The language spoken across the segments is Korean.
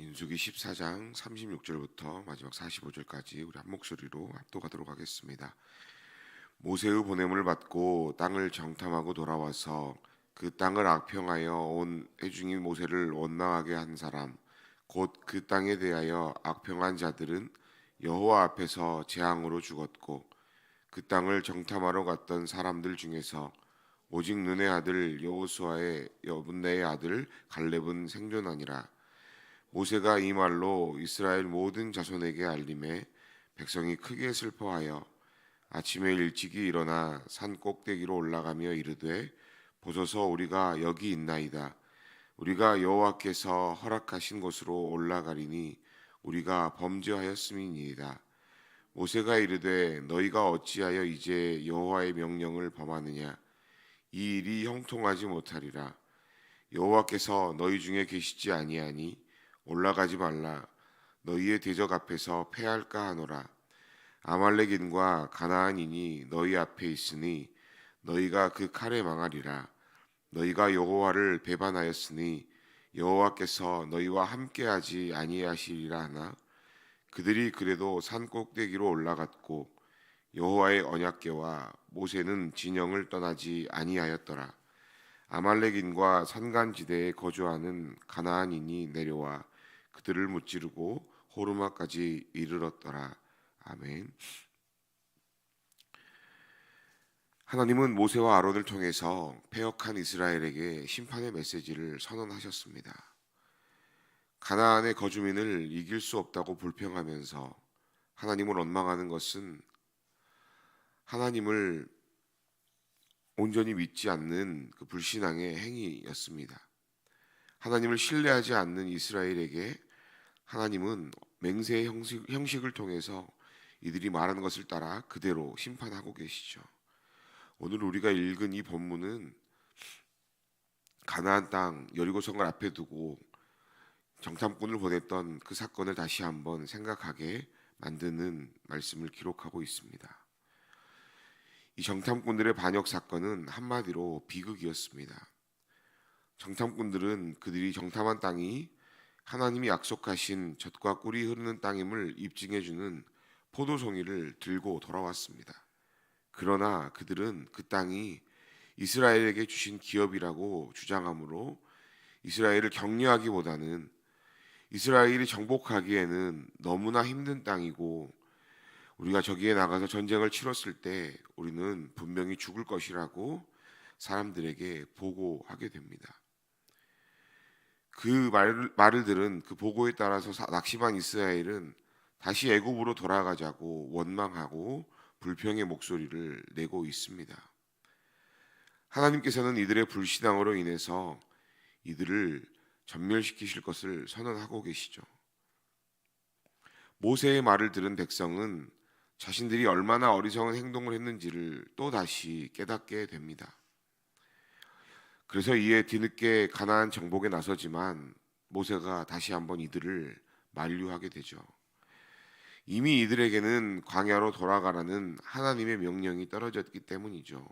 민수기 14장 36절부터 마지막 45절까지 우리 한 목소리로 합독하도록 하겠습니다. 모세의 보냄을 받고 땅을 정탐하고 돌아와서 그 땅을 악평하여 온 회중이 모세를 원망하게 한 사람 곧 그 땅에 대하여 악평한 자들은 여호와 앞에서 재앙으로 죽었고 그 땅을 정탐하러 갔던 사람들 중에서 오직 눈의 아들 여호수아의 여분네의 아들 갈렙은 생존하니라. 모세가 이 말로 이스라엘 모든 자손에게 알림해 백성이 크게 슬퍼하여 아침에 일찍이 일어나 산 꼭대기로 올라가며 이르되 보소서 우리가 여기 있나이다. 우리가 여호와께서 허락하신 곳으로 올라가리니 우리가 범죄하였음이니이다. 모세가 이르되 너희가 어찌하여 이제 여호와의 명령을 범하느냐. 이 일이 형통하지 못하리라. 여호와께서 너희 중에 계시지 아니하니 올라가지 말라. 너희의 대적 앞에서 패할까 하노라. 아말렉인과 가나안인이 너희 앞에 있으니 너희가 그 칼에 망하리라. 너희가 여호와를 배반하였으니 여호와께서 너희와 함께하지 아니하시리라 하나 그들이 그래도 산 꼭대기로 올라갔고 여호와의 언약궤와 모세는 진영을 떠나지 아니하였더라. 아말렉인과 산간지대에 거주하는 가나안인이 내려와 그들을 무찌르고 호르마까지 이르렀더라. 아멘. 하나님은 모세와 아론을 통해서 패역한 이스라엘에게 심판의 메시지를 선언하셨습니다. 가나안의 거주민을 이길 수 없다고 불평하면서 하나님을 원망하는 것은 하나님을 온전히 믿지 않는 그 불신앙의 행위였습니다. 하나님을 신뢰하지 않는 이스라엘에게 하나님은 맹세의 형식을 통해서 이들이 말하는 것을 따라 그대로 심판하고 계시죠. 오늘 우리가 읽은 이 본문은 가나안 땅 여리고성을 앞에 두고 정탐꾼을 보냈던 그 사건을 다시 한번 생각하게 만드는 말씀을 기록하고 있습니다. 이 정탐꾼들의 반역 사건은 한마디로 비극이었습니다. 정탐꾼들은 그들이 정탐한 땅이 하나님이 약속하신 젖과 꿀이 흐르는 땅임을 입증해주는 포도송이를 들고 돌아왔습니다. 그러나 그들은 그 땅이 이스라엘에게 주신 기업이라고 주장하므로 이스라엘을 격려하기보다는 이스라엘이 정복하기에는 너무나 힘든 땅이고 우리가 저기에 나가서 전쟁을 치렀을 때 우리는 분명히 죽을 것이라고 사람들에게 보고하게 됩니다. 그 말을 들은 그 보고에 따라서 낙심한 이스라엘은 다시 애굽으로 돌아가자고 원망하고 불평의 목소리를 내고 있습니다. 하나님께서는 이들의 불신앙으로 인해서 이들을 전멸시키실 것을 선언하고 계시죠. 모세의 말을 들은 백성은 자신들이 얼마나 어리석은 행동을 했는지를 또다시 깨닫게 됩니다. 그래서 이에 뒤늦게 가나안 정복에 나서지만 모세가 다시 한번 이들을 만류하게 되죠. 이미 이들에게는 광야로 돌아가라는 하나님의 명령이 떨어졌기 때문이죠.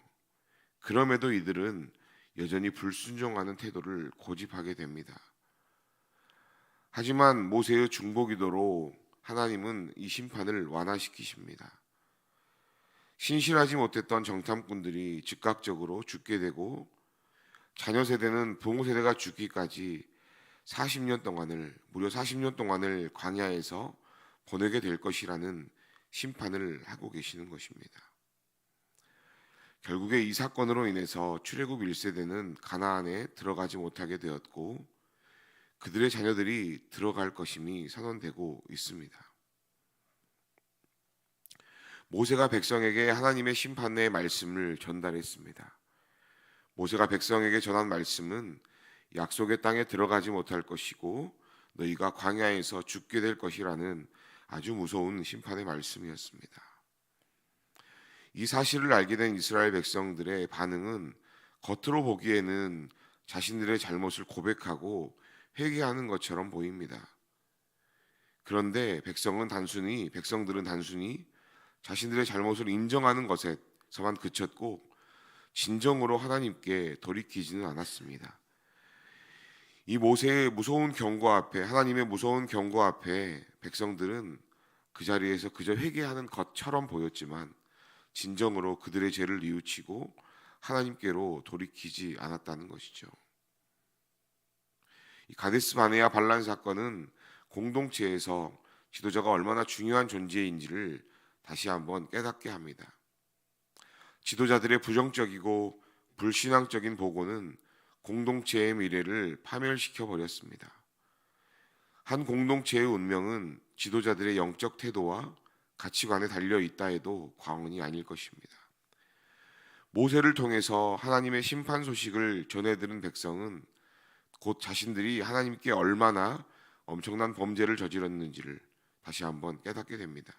그럼에도 이들은 여전히 불순종하는 태도를 고집하게 됩니다. 하지만 모세의 중보기도로 하나님은 이 심판을 완화시키십니다. 신실하지 못했던 정탐꾼들이 즉각적으로 죽게 되고 자녀 세대는 부모 세대가 죽기까지 무려 40년 동안을 광야에서 보내게 될 것이라는 심판을 하고 계시는 것입니다. 결국에 이 사건으로 인해서 출애굽 1세대는 가나안에 들어가지 못하게 되었고 그들의 자녀들이 들어갈 것임이 선언되고 있습니다. 모세가 백성에게 하나님의 심판의 말씀을 전달했습니다. 모세가 백성에게 전한 말씀은 약속의 땅에 들어가지 못할 것이고 너희가 광야에서 죽게 될 것이라는 아주 무서운 심판의 말씀이었습니다. 이 사실을 알게 된 이스라엘 백성들의 반응은 겉으로 보기에는 자신들의 잘못을 고백하고 회개하는 것처럼 보입니다. 그런데 백성들은 단순히 자신들의 잘못을 인정하는 것에서만 그쳤고 진정으로 하나님께 돌이키지는 않았습니다. 이 모세의 무서운 경고 앞에, 하나님의 무서운 경고 앞에 백성들은 그 자리에서 그저 회개하는 것처럼 보였지만 진정으로 그들의 죄를 뉘우치고 하나님께로 돌이키지 않았다는 것이죠. 이 가데스 바네아 반란 사건은 공동체에서 지도자가 얼마나 중요한 존재인지를 다시 한번 깨닫게 합니다. 지도자들의 부정적이고 불신앙적인 보고는 공동체의 미래를 파멸시켜 버렸습니다. 한 공동체의 운명은 지도자들의 영적 태도와 가치관에 달려 있다 해도 과언이 아닐 것입니다. 모세를 통해서 하나님의 심판 소식을 전해들은 백성은 곧 자신들이 하나님께 얼마나 엄청난 범죄를 저질렀는지를 다시 한번 깨닫게 됩니다.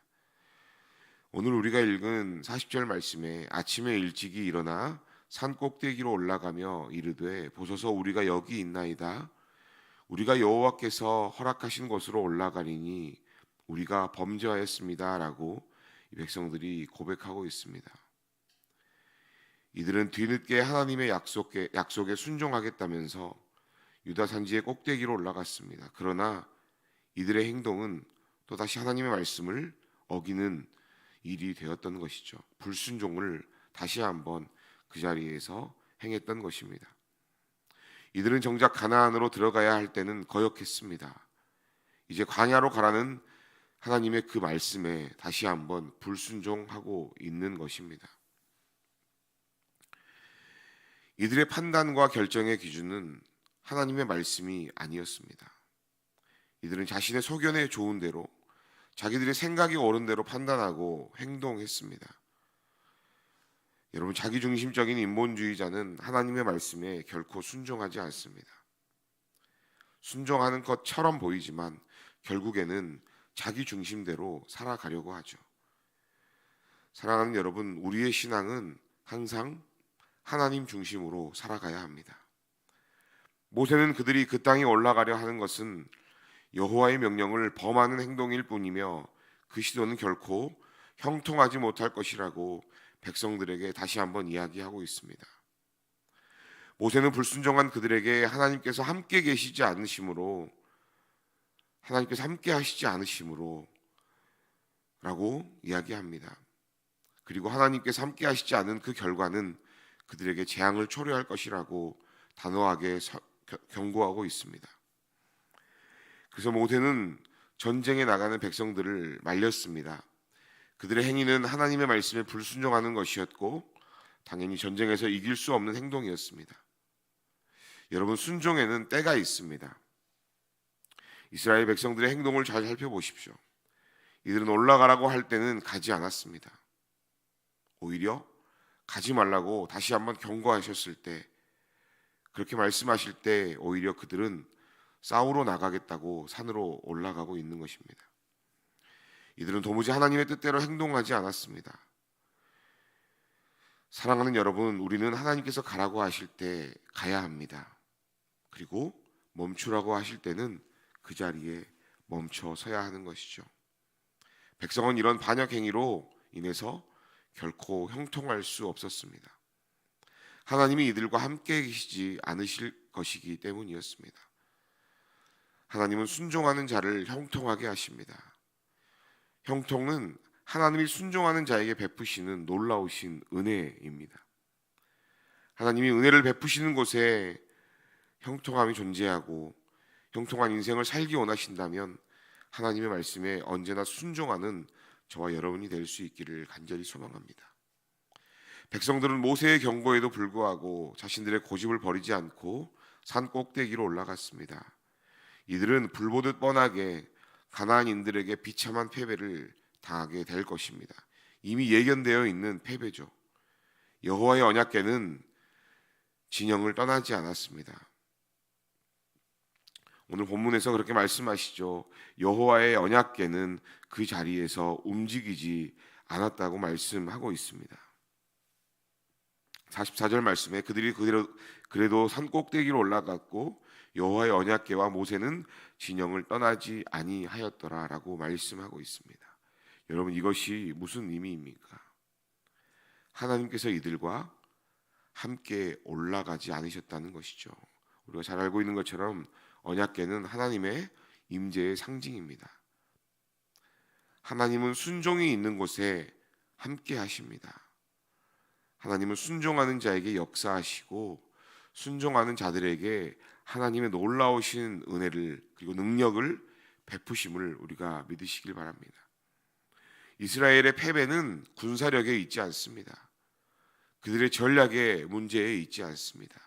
오늘 우리가 읽은 40절 말씀에 아침에 일찍이 일어나 산 꼭대기로 올라가며 이르되 보소서 우리가 여기 있나이다. 우리가 여호와께서 허락하신 곳으로 올라가리니 우리가 범죄하였습니다. 라고 이 백성들이 고백하고 있습니다. 이들은 뒤늦게 하나님의 약속에 순종하겠다면서 유다 산지의 꼭대기로 올라갔습니다. 그러나 이들의 행동은 또다시 하나님의 말씀을 어기는 일이 되었던 것이죠. 불순종을 다시 한번 그 자리에서 행했던 것입니다. 이들은 정작 가나안으로 들어가야 할 때는 거역했습니다. 이제 광야로 가라는 하나님의 그 말씀에 다시 한번 불순종하고 있는 것입니다. 이들의 판단과 결정의 기준은 하나님의 말씀이 아니었습니다. 이들은 자신의 소견에 좋은 대로 자기들의 생각이 옳은 대로 판단하고 행동했습니다. 여러분, 자기중심적인 인본주의자는 하나님의 말씀에 결코 순종하지 않습니다. 순종하는 것처럼 보이지만 결국에는 자기 중심대로 살아가려고 하죠. 사랑하는 여러분, 우리의 신앙은 항상 하나님 중심으로 살아가야 합니다. 모세는 그들이 그 땅에 올라가려 하는 것은 여호와의 명령을 범하는 행동일 뿐이며 그 시도는 결코 형통하지 못할 것이라고 백성들에게 다시 한번 이야기하고 있습니다. 모세는 불순종한 그들에게 하나님께서 함께 계시지 않으심으로 하나님께서 함께 하시지 않으심으로 라고 이야기합니다. 그리고 하나님께서 함께 하시지 않은 그 결과는 그들에게 재앙을 초래할 것이라고 단호하게 경고하고 있습니다. 그래서 모세는 전쟁에 나가는 백성들을 말렸습니다. 그들의 행위는 하나님의 말씀에 불순종하는 것이었고 당연히 전쟁에서 이길 수 없는 행동이었습니다. 여러분, 순종에는 때가 있습니다. 이스라엘 백성들의 행동을 잘 살펴보십시오. 이들은 올라가라고 할 때는 가지 않았습니다. 오히려 가지 말라고 다시 한번 경고하셨을 때, 그렇게 말씀하실 때 오히려 그들은 싸우러 나가겠다고 산으로 올라가고 있는 것입니다. 이들은 도무지 하나님의 뜻대로 행동하지 않았습니다. 사랑하는 여러분, 우리는 하나님께서 가라고 하실 때 가야 합니다. 그리고 멈추라고 하실 때는 그 자리에 멈춰 서야 하는 것이죠. 백성은 이런 반역 행위로 인해서 결코 형통할 수 없었습니다. 하나님이 이들과 함께 계시지 않으실 것이기 때문이었습니다. 하나님은 순종하는 자를 형통하게 하십니다. 형통은 하나님이 순종하는 자에게 베푸시는 놀라우신 은혜입니다. 하나님이 은혜를 베푸시는 곳에 형통함이 존재하고 형통한 인생을 살기 원하신다면 하나님의 말씀에 언제나 순종하는 저와 여러분이 될 수 있기를 간절히 소망합니다. 백성들은 모세의 경고에도 불구하고 자신들의 고집을 버리지 않고 산 꼭대기로 올라갔습니다. 이들은 불보듯 뻔하게 가나안인들에게 비참한 패배를 당하게 될 것입니다. 이미 예견되어 있는 패배죠. 여호와의 언약궤는 진영을 떠나지 않았습니다. 오늘 본문에서 그렇게 말씀하시죠. 여호와의 언약궤는 그 자리에서 움직이지 않았다고 말씀하고 있습니다. 44절 말씀에 그들이 그래도 산 꼭대기로 올라갔고 여호와의 언약궤와 모세는 진영을 떠나지 아니하였더라라고 말씀하고 있습니다. 여러분, 이것이 무슨 의미입니까? 하나님께서 이들과 함께 올라가지 않으셨다는 것이죠. 우리가 잘 알고 있는 것처럼 언약궤는 하나님의 임재의 상징입니다. 하나님은 순종이 있는 곳에 함께 하십니다. 하나님은 순종하는 자에게 역사하시고 순종하는 자들에게 하나님의 놀라우신 은혜를 그리고 능력을 베푸심을 우리가 믿으시길 바랍니다. 이스라엘의 패배는 군사력에 있지 않습니다. 그들의 전략의 문제에 있지 않습니다.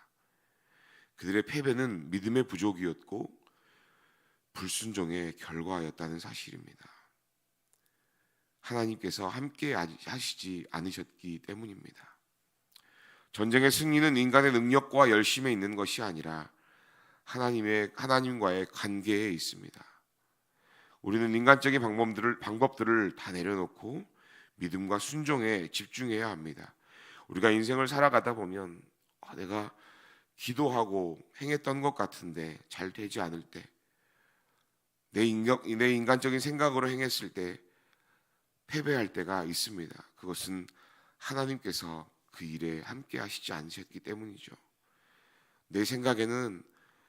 그들의 패배는 믿음의 부족이었고 불순종의 결과였다는 사실입니다. 하나님께서 함께 하시지 않으셨기 때문입니다. 전쟁의 승리는 인간의 능력과 열심에 있는 것이 아니라 하나님과의 관계에 있습니다. 우리는 인간적인 방법들을 다 내려놓고 믿음과 순종에 집중해야 합니다. 우리가 인생을 살아가다 보면 내가 기도하고 행했던 것 같은데 잘 되지 않을 때, 내 인간적인 생각으로 행했을 때 패배할 때가 있습니다. 그것은 하나님께서 그 일에 함께 하시지 않으셨기 때문이죠. 내 생각에는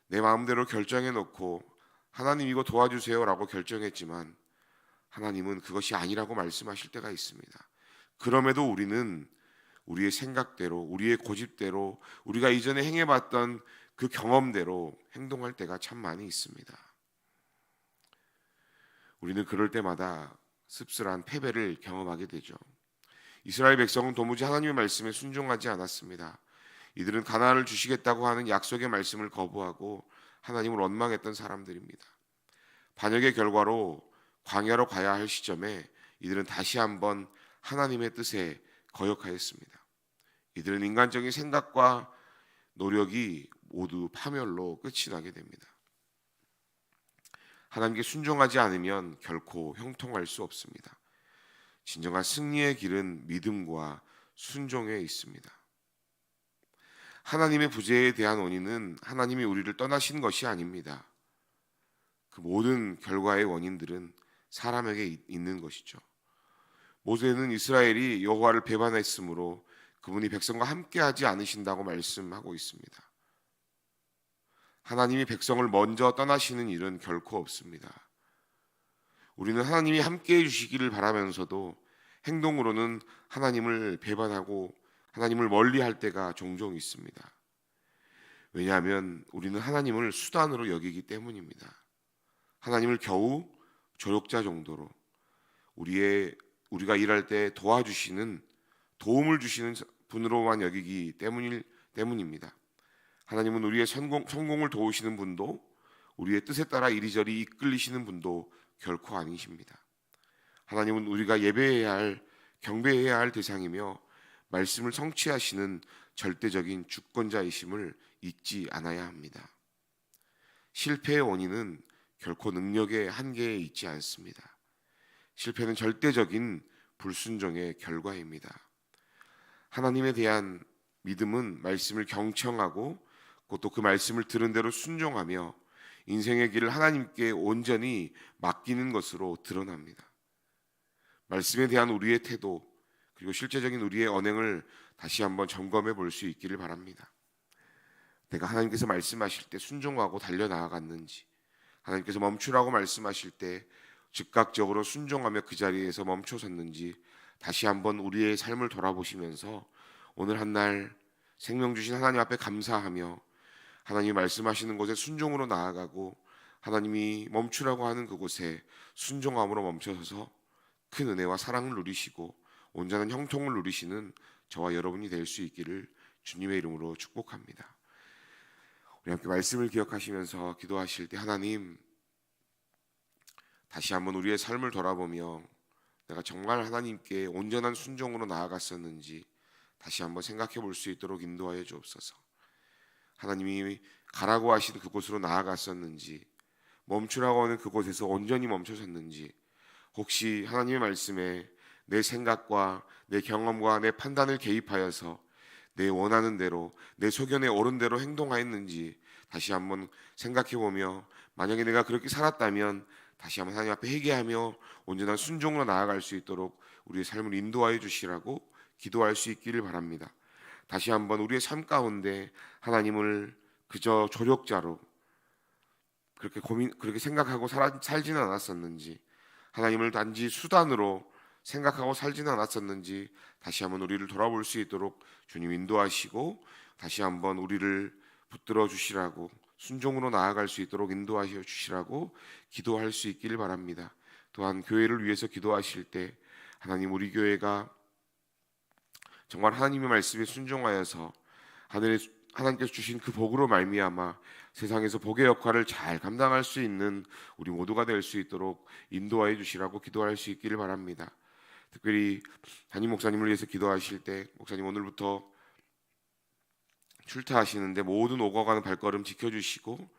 내 마음대로 결정해 놓고 하나님 이거 도와주세요라고 결정했지만 하나님은 그것이 아니라고 말씀하실 때가 있습니다. 그럼에도 우리는 우리의 생각대로, 우리의 고집대로, 우리가 이전에 행해봤던 그 경험대로 행동할 때가 참 많이 있습니다. 우리는 그럴 때마다 씁쓸한 패배를 경험하게 되죠. 이스라엘 백성은 도무지 하나님의 말씀에 순종하지 않았습니다. 이들은 가나안을 주시겠다고 하는 약속의 말씀을 거부하고 하나님을 원망했던 사람들입니다. 반역의 결과로 광야로 가야 할 시점에 이들은 다시 한번 하나님의 뜻에 거역하였습니다. 이들은 인간적인 생각과 노력이 모두 파멸로 끝이 나게 됩니다. 하나님께 순종하지 않으면 결코 형통할 수 없습니다. 진정한 승리의 길은 믿음과 순종에 있습니다. 하나님의 부재에 대한 원인은 하나님이 우리를 떠나신 것이 아닙니다. 그 모든 결과의 원인들은 사람에게 있는 것이죠. 모세는 이스라엘이 여호와를 배반했으므로 그분이 백성과 함께하지 않으신다고 말씀하고 있습니다. 하나님이 백성을 먼저 떠나시는 일은 결코 없습니다. 우리는 하나님이 함께해 주시기를 바라면서도 행동으로는 하나님을 배반하고 하나님을 멀리할 때가 종종 있습니다. 왜냐하면 우리는 하나님을 수단으로 여기기 때문입니다. 하나님을 겨우 조력자 정도로 우리가 일할 때 도움을 주시는 분으로만 여기기 때문입니다. 하나님은 우리의 성공을 도우시는 분도 우리의 뜻에 따라 이리저리 이끌리시는 분도 결코 아니십니다. 하나님은 우리가 경배해야 할 대상이며 말씀을 성취하시는 절대적인 주권자이심을 잊지 않아야 합니다. 실패의 원인은 결코 능력의 한계에 있지 않습니다. 실패는 절대적인 불순종의 결과입니다. 하나님에 대한 믿음은 말씀을 경청하고 또 그 말씀을 들은 대로 순종하며 인생의 길을 하나님께 온전히 맡기는 것으로 드러납니다. 말씀에 대한 우리의 태도 그리고 실제적인 우리의 언행을 다시 한번 점검해 볼 수 있기를 바랍니다. 내가 하나님께서 말씀하실 때 순종하고 달려나아갔는지, 하나님께서 멈추라고 말씀하실 때 즉각적으로 순종하며 그 자리에서 멈춰섰는지 다시 한번 우리의 삶을 돌아보시면서 오늘 한 날 생명 주신 하나님 앞에 감사하며 하나님이 말씀하시는 곳에 순종으로 나아가고 하나님이 멈추라고 하는 그곳에 순종함으로 멈춰서서 큰 은혜와 사랑을 누리시고 온전한 형통을 누리시는 저와 여러분이 될 수 있기를 주님의 이름으로 축복합니다. 우리 함께 말씀을 기억하시면서 기도하실 때 하나님, 다시 한번 우리의 삶을 돌아보며 내가 정말 하나님께 온전한 순종으로 나아갔었는지 다시 한번 생각해 볼 수 있도록 인도하여 주옵소서. 하나님이 가라고 하신 그곳으로 나아갔었는지, 멈추라고 하는 그곳에서 온전히 멈춰섰는지, 혹시 하나님의 말씀에 내 생각과 내 경험과 내 판단을 개입하여서 내 원하는 대로, 내 소견에 옳은 대로 행동하였는지 다시 한번 생각해 보며, 만약에 내가 그렇게 살았다면 다시 한번 하나님 앞에 회개하며 온전한 순종으로 나아갈 수 있도록 우리의 삶을 인도하여 주시라고 기도할 수 있기를 바랍니다. 다시 한번 우리의 삶 가운데 하나님을 그저 조력자로, 그렇게 생각하고 살지는 않았었는지, 하나님을 단지 수단으로 생각하고 살지는 않았었는지 다시 한번 우리를 돌아볼 수 있도록 주님 인도하시고 다시 한번 우리를 붙들어 주시라고, 순종으로 나아갈 수 있도록 인도하여 주시라고 기도할 수 있기를 바랍니다. 또한 교회를 위해서 기도하실 때 하나님, 우리 교회가 정말 하나님의 말씀에 순종하여서 하나님께서 주신 그 복으로 말미암아 세상에서 복의 역할을 잘 감당할 수 있는 우리 모두가 될 수 있도록 인도하여 주시라고 기도할 수 있기를 바랍니다. 특별히 담임 목사님을 위해서 기도하실 때, 목사님 오늘부터 출타하시는데 모든 오고 가는 발걸음 지켜주시고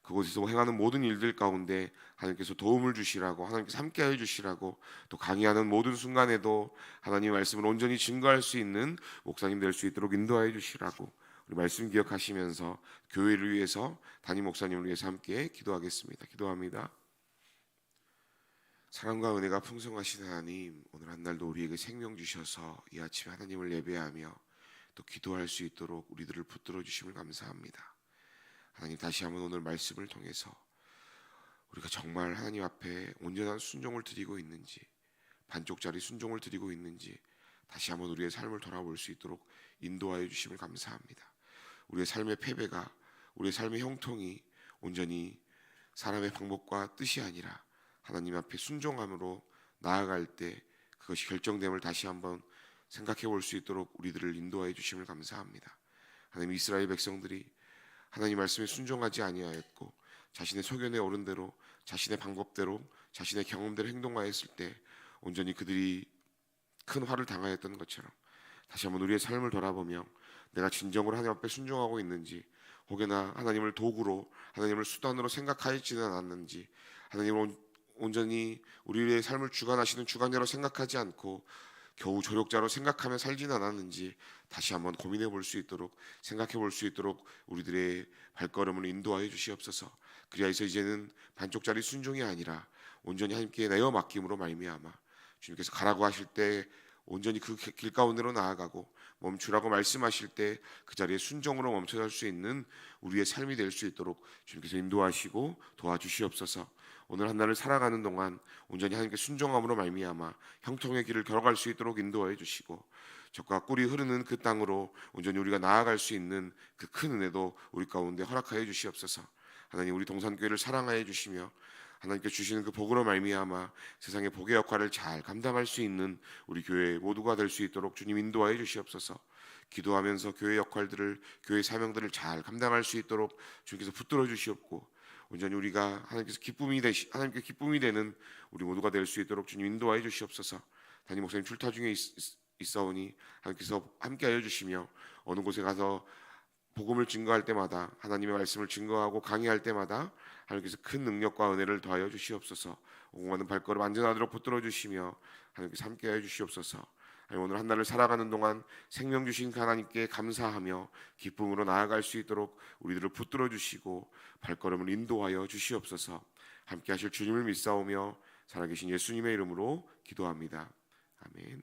그곳에서 행하는 모든 일들 가운데 하나님께서 도움을 주시라고, 하나님께서 함께하여 주시라고, 또 강의하는 모든 순간에도 하나님의 말씀을 온전히 증거할 수 있는 목사님 될 수 있도록 인도하여 주시라고, 우리 말씀 기억하시면서 교회를 위해서, 담임 목사님을 위해서 함께 기도하겠습니다. 기도합니다. 사랑과 은혜가 풍성하신 하나님, 오늘 한 날도 우리에게 생명 주셔서 이 아침에 하나님을 예배하며 또 기도할 수 있도록 우리들을 붙들어 주심을 감사합니다. 하나님, 다시 한번 오늘 말씀을 통해서 우리가 정말 하나님 앞에 온전한 순종을 드리고 있는지, 반쪽짜리 순종을 드리고 있는지 다시 한번 우리의 삶을 돌아볼 수 있도록 인도하여 주심을 감사합니다. 우리의 삶의 패배가, 우리의 삶의 형통이 온전히 사람의 방법과 뜻이 아니라 하나님 앞에 순종함으로 나아갈 때 그것이 결정됨을 다시 한번 생각해 볼 수 있도록 우리들을 인도하여 주심을 감사합니다. 하나님, 이스라엘 백성들이 하나님 말씀에 순종하지 아니하였고 자신의 소견에 오른 대로, 자신의 방법대로, 자신의 경험대로 행동하였을 때 온전히 그들이 큰 화를 당하였던 것처럼 다시 한번 우리의 삶을 돌아보며 내가 진정으로 하나님 앞에 순종하고 있는지, 혹여나 하나님을 도구로, 하나님을 수단으로 생각하지는 않았는지, 하나님을 온전히 우리의 삶을 주관하시는 주관자로 생각하지 않고 겨우 조력자로 생각하며 살지는 않았는지 다시 한번 고민해 볼 수 있도록, 생각해 볼 수 있도록 우리들의 발걸음을 인도하여 주시옵소서. 그리하여서 이제는 반쪽짜리 순종이 아니라 온전히 하나님께 내어 맡김으로 말미암아 주님께서 가라고 하실 때 온전히 그 길 가운데로 나아가고, 멈추라고 말씀하실 때 그 자리에 순종으로 멈춰설 수 있는 우리의 삶이 될 수 있도록 주님께서 인도하시고 도와주시옵소서. 오늘 한 날을 살아가는 동안 온전히 하나님께 순종함으로 말미암아 형통의 길을 걸어갈 수 있도록 인도하여 주시고, 적과 꿀이 흐르는 그 땅으로 온전히 우리가 나아갈 수 있는 그 큰 은혜도 우리 가운데 허락하여 주시옵소서. 하나님, 우리 동산교회를 사랑하여 주시며 하나님께 주시는 그 복으로 말미암아 세상의 복의 역할을 잘 감당할 수 있는 우리 교회 모두가 될 수 있도록 주님 인도하여 주시옵소서. 기도하면서 교회 역할들을, 교회 사명들을 잘 감당할 수 있도록 주님께서 붙들어 주시옵고, 온전히 우리가 하나님께 기쁨이 되는 우리 모두가 될 수 있도록 주님 인도하여 주시옵소서. 담임 목사님 출타 중에 있사오니 하나님께서 함께하여 주시며 어느 곳에 가서 복음을 증거할 때마다, 하나님의 말씀을 증거하고 강의할 때마다 하나님께서 큰 능력과 은혜를 더하여 주시옵소서. 오공하는 발걸음 안전하도록 붙들어 주시며 하나님께서 함께하여 주시옵소서. 오늘 한 날을 살아가는 동안 생명 주신 하나님께 감사하며 기쁨으로 나아갈 수 있도록 우리들을 붙들어 주시고 발걸음을 인도하여 주시옵소서. 함께 하실 주님을 믿사오며 살아계신 예수님의 이름으로 기도합니다. 아멘.